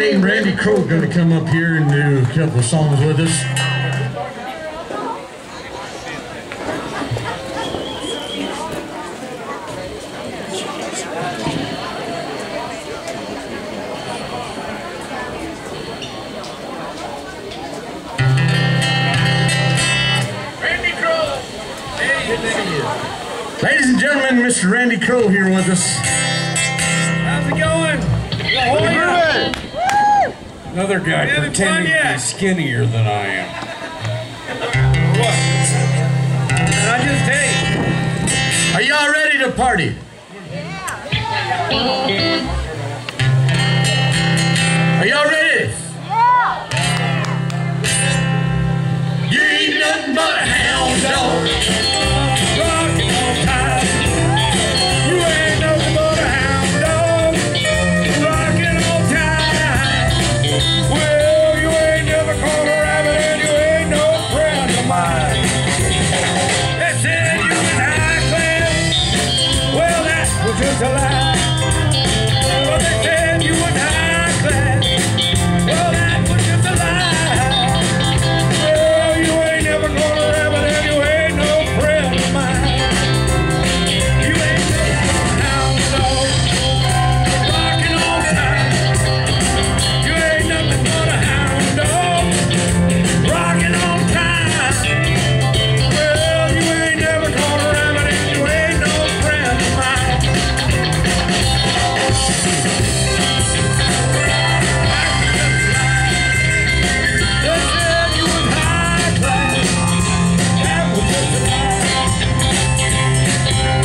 named Randy Crow going to come up here and do a couple of songs with us. Randy Crow! Hey, good to see you. Ladies and gentlemen, Mr. Randy Crow here with us. How's it going? Another guy pretending to be skinnier than I am. What? Did I just take? Are y'all ready to party? Are y'all ready? You ain't nothing but a hound dog. Rockin' all time. You ain't nothing but a hound dog. Rockin' all time. Well, you ain't never caught a rabbit and you ain't no friend of mine. They said you was high class. Well, that was just a lie. Well, they said you was high class. Well, that was just a lie. Well, you ain't never caught a rabbit and you ain't no friend of mine. You ain't never caught a hound dog. Rockin' all time. You ain't nothing but a hound dog. Rockin' all time. Well, you ain't never caught a rabbit and you ain't no friend of mine. They said you was high class. That was just a lie.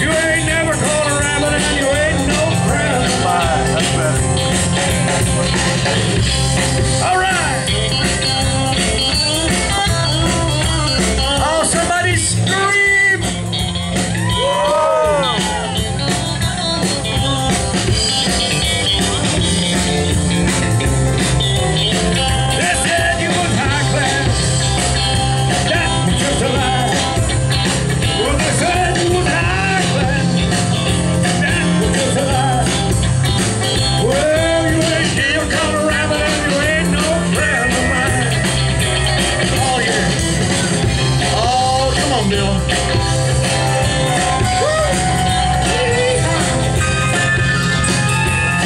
You ain't never caught a rabbit and you ain't no friend of mine. That's better. All right. Oh, somebody scream! They said you was high class. That was just a lie. Well, they said you was high class. That was just a lie. Well, you ain't never caught a rabbit and you ain't no friend of mine. Oh, yeah. Oh, come on, Bill.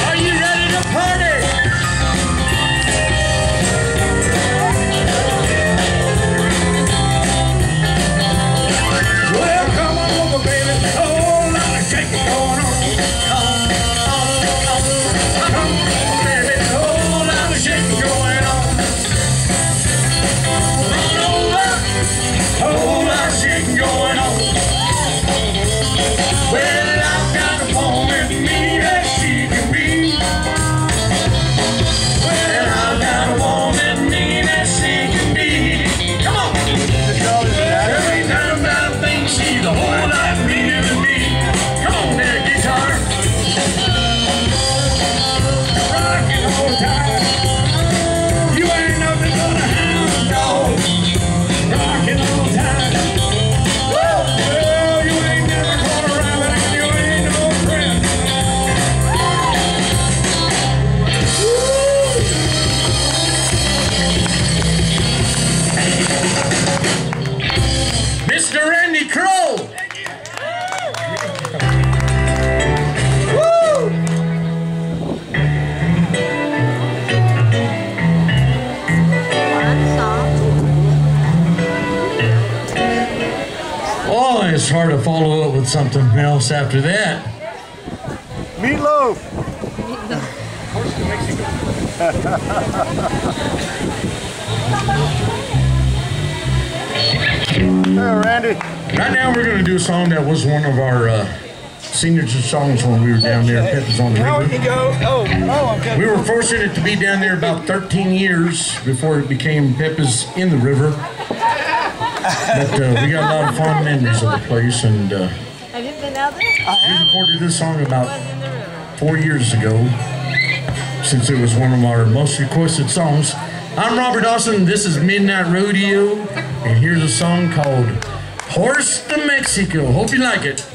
Are you ready to party? Well, come on over, baby. Whole lot of shaking going on. Come on, baby. Whole lot of shaking going on. Run over. Whole lot of shaking going on. Well, I've got a woman mean as she can be. Well, I've got a woman mean as she can be. Come on. Every time I think she's a whole lot meaner than me. Come on there, guitar. Rockin' all time. You ain't nothing but a hound dog. Rockin' all time. Well, you ain't never caught a rabbit and you ain't no friend. Mr. Randy Crow! Oh, it's hard to follow up with something else after that. Meatloaf. Hey, Randy. Right now we're going to do a song that was one of our signature songs when we were down there at Pepper's on the Now we River. can go. Oh, okay. We were fortunate to be down there about 13 years before it became Pepper's in the River. But we got a lot of fond memories of the place, and Have you been out there? we recorded this song about 4 years ago, since it was one of our most requested songs. I'm Robert Dawson, this is Midnight Rodeo, and here's a song called Horse to Mexico. Hope you like it.